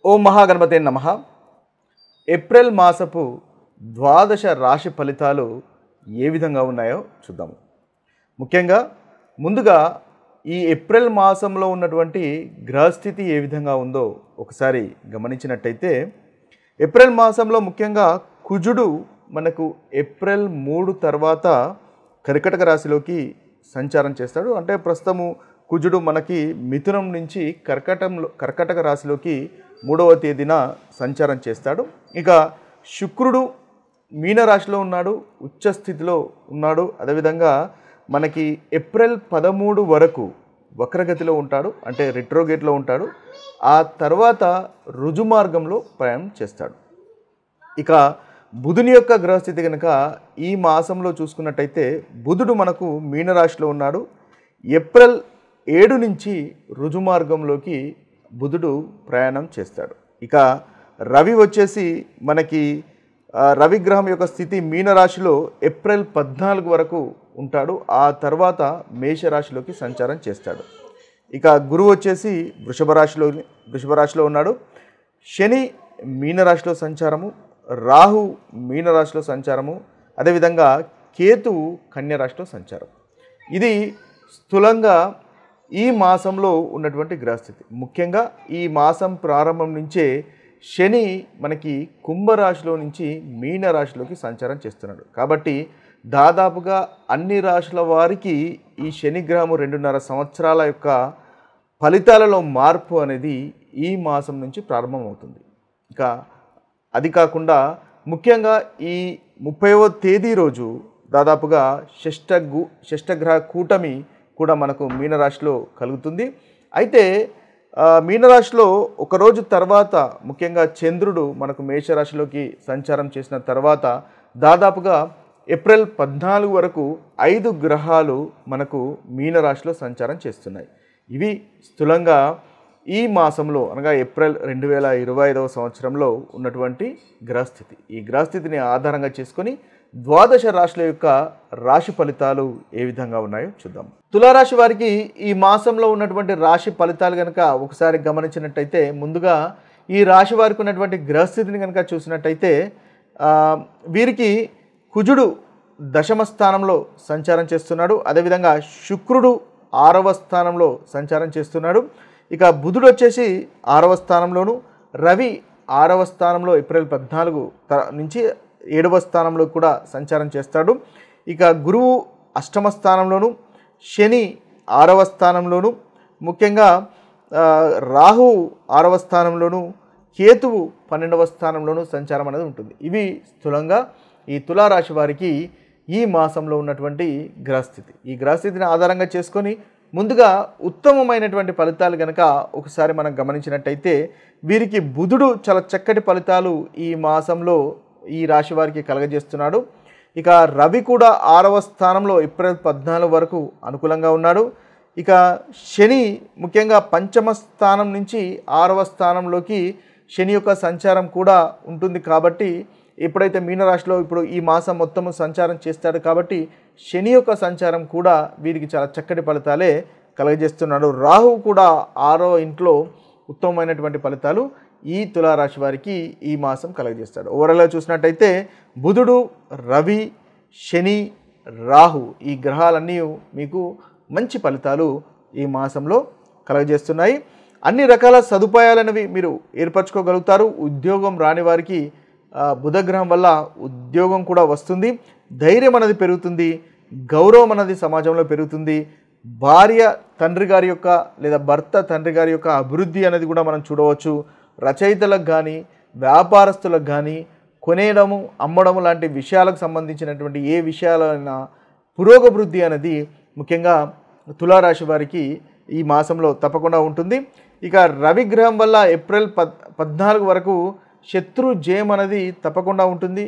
ఓం మహాగణపతే నమః. ఏప్రిల్ మాసపు ద్వాదశ రాశి ఫలితాలు ఏ విధంగా ఉన్నాయో చూద్దాము. ముఖ్యంగా ముందుగా ఈ ఏప్రిల్ మాసంలో ఉన్నటువంటి గ్రహస్థితి ఏ విధంగా ఉందో ఒకసారి గమనించినట్టయితే, ఏప్రిల్ మాసంలో ముఖ్యంగా కుజుడు మనకు ఏప్రిల్ 3 తర్వాత కర్కటక రాశిలోకి సంచారం చేస్తాడు. అంటే ప్రస్తుతము కుజుడు మనకి మిథునం నుంచి కర్కటక రాశిలోకి 3వ తేదీన సంచారం చేస్తాడు. ఇక శుక్రుడు మీనరాశిలో ఉన్నాడు, ఉచ్చ స్థితిలో ఉన్నాడు. అదేవిధంగా మనకి ఏప్రిల్ 13 వరకు వక్రగతిలో ఉంటాడు, అంటే రిట్రోగేట్లో ఉంటాడు. ఆ తర్వాత రుజుమార్గంలో ప్రయాణం చేస్తాడు. ఇక బుధుని యొక్క గ్రహస్థితి కనుక ఈ మాసంలో చూసుకున్నట్టయితే, బుధుడు మనకు మీనరాశిలో ఉన్నాడు. ఏప్రిల్ 7 నుంచి రుజుమార్గంలోకి బుధుడు ప్రయాణం చేస్తాడు. ఇక రవి వచ్చేసి మనకి రవి గ్రహం యొక్క స్థితి మీనరాశిలో ఏప్రిల్ 14 వరకు ఉంటాడు. ఆ తర్వాత మేషరాశిలోకి సంచారం చేస్తాడు. ఇక గురువు వచ్చేసి వృషభ రాశిలో ఉన్నాడు. శని మీనరాశిలో సంచారము, రాహు మీనరాశిలో సంచారము, అదేవిధంగా కేతువు కన్య రాశిలో సంచారం. ఇది స్థూలంగా ఈ మాసంలో ఉన్నటువంటి గ్రహస్థితి. ముఖ్యంగా ఈ మాసం ప్రారంభం నుంచే శని మనకి కుంభరాశిలో నుంచి మీనరాశిలోకి సంచారం చేస్తున్నాడు. కాబట్టి దాదాపుగా అన్ని రాశుల వారికి ఈ శని గ్రహము 2.5 సంవత్సరాల యొక్క ఫలితాలలో మార్పు అనేది ఈ మాసం నుంచి ప్రారంభమవుతుంది. ఇక అది కాకుండా ముఖ్యంగా ఈ 30వ తేదీ రోజు దాదాపుగా షష్టగ్రహ కూటమి కూడా మనకు మీనరాశిలో కలుగుతుంది. అయితే మీనరాశిలో ఒకరోజు తర్వాత ముఖ్యంగా చంద్రుడు మనకు మేషరాశిలోకి సంచారం చేసిన తర్వాత దాదాపుగా ఏప్రిల్ 14 వరకు 5 గ్రహాలు మనకు మీనరాశిలో సంచారం చేస్తున్నాయి. ఇవి స్థూలంగా ఈ మాసంలో అనగా ఏప్రిల్ 2025వ సంవత్సరంలో ఉన్నటువంటి గ్రహస్థితి. ఈ గ్రహస్థితిని ఆధారంగా చేసుకొని ద్వాదశ రాశుల యొక్క రాశి ఫలితాలు ఏ విధంగా ఉన్నాయో చూద్దాం. తులారాశి వారికి ఈ మాసంలో ఉన్నటువంటి రాశి ఫలితాలు కనుక ఒకసారి గమనించినట్టయితే, ముందుగా ఈ రాశి వారికి ఉన్నటువంటి గ్రహస్థితిని కనుక చూసినట్టయితే, వీరికి కుజుడు దశమ స్థానంలో సంచారం చేస్తున్నాడు. అదేవిధంగా శుక్రుడు 6వ స్థానంలో సంచారం చేస్తున్నాడు. ఇక బుధుడు వచ్చేసి 6వ స్థానంలోను, రవి 6వ స్థానంలో ఏప్రిల్ 14 నుంచి 7వ స్థానంలో కూడా సంచారం చేస్తాడు. ఇక గురువు 8వ స్థానంలోను, శని 6వ స్థానంలోను, ముఖ్యంగా రాహు 6వ స్థానంలోను, కేతువు 12వ స్థానంలోను సంచారం అనేది ఉంటుంది. ఇవి స్థూలంగా ఈ తులారాశి వారికి ఈ మాసంలో ఉన్నటువంటి గ్రహస్థితి. ఈ గ్రహస్థితిని ఆధారంగా చేసుకొని ముందుగా ఉత్తమమైనటువంటి ఫలితాలు కనుక ఒకసారి మనం గమనించినట్టయితే, వీరికి బుధుడు చాలా చక్కటి ఫలితాలు ఈ మాసంలో ఈ రాశి వారికి కలగజేస్తున్నాడు. ఇక రవి కూడా 6వ స్థానంలో ఏప్రిల్ 14 వరకు అనుకూలంగా ఉన్నాడు. ఇక శని ముఖ్యంగా 5వ స్థానం నుంచి 6వ స్థానంలోకి శని యొక్క సంచారం కూడా ఉంటుంది. కాబట్టి ఎప్పుడైతే మీనరాశిలో ఇప్పుడు ఈ మాసం మొత్తము సంచారం చేస్తాడు కాబట్టి శని యొక్క సంచారం కూడా వీరికి చాలా చక్కటి ఫలితాలే కలగజేస్తున్నాడు. రాహు కూడా 6వ ఇంట్లో ఉత్తమమైనటువంటి ఫలితాలు ఈ తులారాశి వారికి ఈ మాసం కలగజేస్తాడు. ఓవరాల్గా చూసినట్టయితే బుధుడు, రవి, శని, రాహు ఈ గ్రహాలన్నీ మీకు మంచి ఫలితాలు ఈ మాసంలో కలగజేస్తున్నాయి. అన్ని రకాల సదుపాయాలనేవి మీరు ఏర్పరచుకోగలుగుతారు. ఉద్యోగం రాని వారికి బుధగ్రహం వల్ల ఉద్యోగం కూడా వస్తుంది. ధైర్యం అనేది పెరుగుతుంది, గౌరవం అనేది సమాజంలో పెరుగుతుంది. భార్య తండ్రి గారి యొక్క లేదా భర్త తండ్రి గారి యొక్క అభివృద్ధి అనేది కూడా మనం చూడవచ్చు. రచయితలకు కానీ వ్యాపారస్తులకు కానీ కొనేయడము అమ్మడము లాంటి విషయాలకు సంబంధించినటువంటి ఏ విషయాలైనా పురోగవృద్ధి అనేది ముఖ్యంగా తులారాశి వారికి ఈ మాసంలో తప్పకుండా ఉంటుంది. ఇక రవి గ్రహం వల్ల ఏప్రిల్ 14 వరకు శత్రు జయం అనేది తప్పకుండా ఉంటుంది.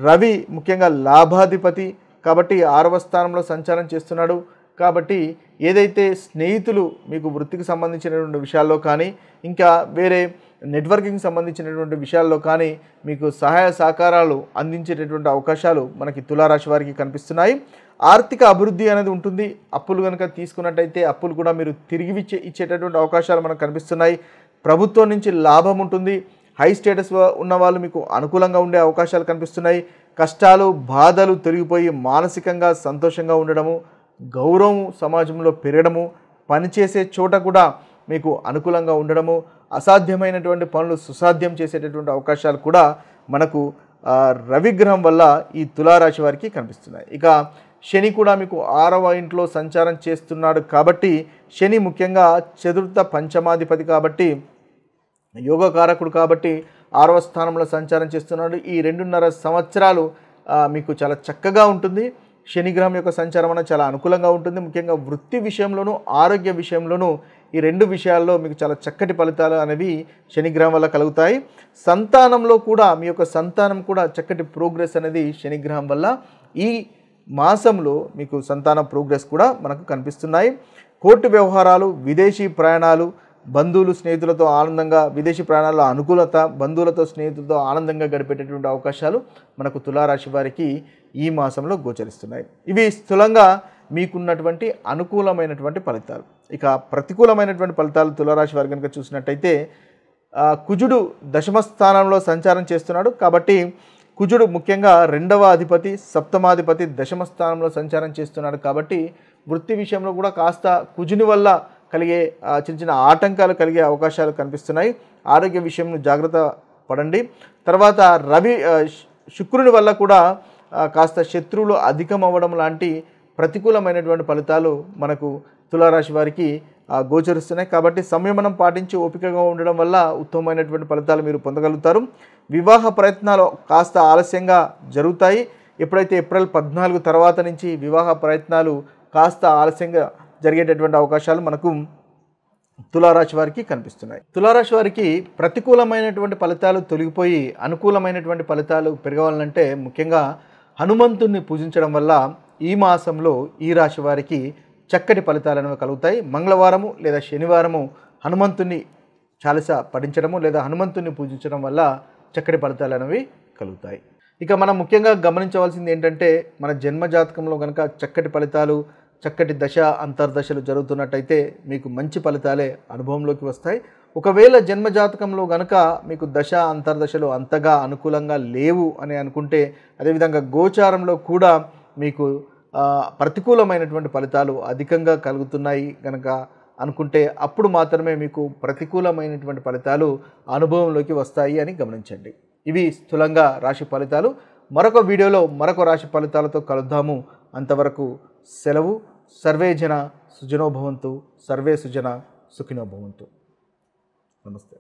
రవి ముఖ్యంగా లాభాధిపతి కాబట్టి 6వ స్థానంలో సంచారం చేస్తున్నాడు. కాబట్టి ఏదైతే స్నేహితులు మీకు వృత్తికి సంబంధించినటువంటి విషయాల్లో కానీ ఇంకా వేరే నెట్వర్కింగ్ సంబంధించినటువంటి విషయాల్లో కానీ మీకు సహాయ సహకారాలు అందించేటటువంటి అవకాశాలు మనకి తులారాశి వారికి కనిపిస్తున్నాయి. ఆర్థిక అభివృద్ధి అనేది ఉంటుంది. అప్పులు కనుక తీసుకున్నట్టయితే అప్పులు కూడా మీరు తిరిగి ఇచ్చేటటువంటి అవకాశాలు మనకు కనిపిస్తున్నాయి. ప్రభుత్వం నుంచి లాభం ఉంటుంది. హై స్టేటస్ ఉన్న వాళ్ళు మీకు అనుకూలంగా ఉండే అవకాశాలు కనిపిస్తున్నాయి. కష్టాలు బాధలు తొలగిపోయి మానసికంగా సంతోషంగా ఉండడము, గౌరవం సమాజంలో పెరగడము, పనిచేసే చోట కూడా మీకు అనుకూలంగా ఉండడము, అసాధ్యమైనటువంటి పనులు సుసాధ్యం చేసేటటువంటి అవకాశాలు కూడా మనకు రవిగ్రహం వల్ల ఈ తులారాశి వారికి కనిపిస్తున్నాయి. ఇక శని కూడా మీకు 6వ ఇంట్లో సంచారం చేస్తున్నాడు కాబట్టి, శని ముఖ్యంగా చతుర్థ పంచమాధిపతి కాబట్టి, యోగకారకుడు కాబట్టి 6వ స్థానంలో సంచారం చేస్తున్నాడు. ఈ 2.5 సంవత్సరాలు మీకు చాలా చక్కగా ఉంటుంది. శనిగ్రహం యొక్క సంచారం అనేది చాలా అనుకూలంగా ఉంటుంది. ముఖ్యంగా వృత్తి విషయంలోనూ ఆరోగ్య విషయంలోనూ ఈ 2 విషయాల్లో మీకు చాలా చక్కటి ఫలితాలు అనేవి శనిగ్రహం వల్ల కలుగుతాయి. సంతానంలో కూడా మీ యొక్క సంతానం కూడా చక్కటి ప్రోగ్రెస్ అనేది శనిగ్రహం వల్ల ఈ మాసంలో మీకు సంతాన ప్రోగ్రెస్ కూడా మనకు కనిపిస్తున్నాయి. కోర్టు వ్యవహారాలు, విదేశీ ప్రయాణాలు, బంధువులు స్నేహితులతో ఆనందంగా, విదేశీ ప్రయాణాల్లో అనుకూలత, బంధువులతో స్నేహితులతో ఆనందంగా గడిపేటటువంటి అవకాశాలు మనకు తులారాశి వారికి ఈ మాసంలో గోచరిస్తున్నాయి. ఇవి స్థూలంగా మీకున్నటువంటి అనుకూలమైనటువంటి ఫలితాలు. ఇక ప్రతికూలమైనటువంటి ఫలితాలు తులారాశి వారి కనుక చూసినట్టయితే, కుజుడు దశమ స్థానంలో సంచారం చేస్తున్నాడు కాబట్టి, కుజుడు ముఖ్యంగా 2వ అధిపతి, సప్తమాధిపతి దశమ స్థానంలో సంచారం చేస్తున్నాడు కాబట్టి, వృత్తి విషయంలో కూడా కాస్త కుజుని వల్ల కలిగే చిన్న చిన్న ఆటంకాలు కలిగే అవకాశాలు కనిపిస్తున్నాయి. ఆరోగ్య విషయంలో జాగ్రత్త పడండి. తర్వాత శుక్రుని వల్ల కూడా కాస్త శత్రువులు అధికం అవ్వడం లాంటి ప్రతికూలమైనటువంటి ఫలితాలు మనకు తులారాశి వారికి గోచరిస్తున్నాయి. కాబట్టి సంయమనం పాటించి ఓపికగా ఉండడం వల్ల ఉత్తమమైనటువంటి ఫలితాలు మీరు పొందగలుగుతారు. వివాహ ప్రయత్నాలు కాస్త ఆలస్యంగా జరుగుతాయి. ఎప్పుడైతే ఏప్రిల్ 14 తర్వాత నుంచి వివాహ ప్రయత్నాలు కాస్త ఆలస్యంగా జరిగేటటువంటి అవకాశాలు మనకు తులారాశి వారికి కనిపిస్తున్నాయి. తులారాశి వారికి ప్రతికూలమైనటువంటి ఫలితాలు తొలగిపోయి అనుకూలమైనటువంటి ఫలితాలు పెరగాలంటే ముఖ్యంగా హనుమంతుణ్ణి పూజించడం వల్ల ఈ మాసంలో ఈ రాశి వారికి చక్కటి ఫలితాలను కలుగుతాయి. మంగళవారము లేదా శనివారము హనుమంతుని చాలీస పఠించడము లేదా హనుమంతుని పూజించడం వల్ల చక్కటి ఫలితాలు అనేవి కలుగుతాయి. ఇక మనం ముఖ్యంగా గమనించవలసింది ఏంటంటే, మన జన్మజాతకంలో కనుక చక్కటి ఫలితాలు, చక్కటి దశ అంతర్దశలు జరుగుతున్నట్టయితే మీకు మంచి ఫలితాలే అనుభవంలోకి వస్తాయి. ఒకవేళ జన్మజాతకంలో కనుక మీకు దశ అంతర్దశలు అంతగా అనుకూలంగా లేవు అని అనుకుంటే, అదేవిధంగా గోచారంలో కూడా మీకు ప్రతికూలమైనటువంటి ఫలితాలు అధికంగా కలుగుతున్నాయి కనుక అనుకుంటే, అప్పుడు మాత్రమే మీకు ప్రతికూలమైనటువంటి ఫలితాలు అనుభవంలోకి వస్తాయి అని గమనించండి. ఇవి స్థూలంగా రాశి ఫలితాలు. మరొక వీడియోలో మరొక రాశి ఫలితాలతో కలుద్దాము. అంతవరకు సెలవు. సర్వే జన సుజనో భవంతు, సర్వే సుజన సుఖినో భవంతు. నమస్తే.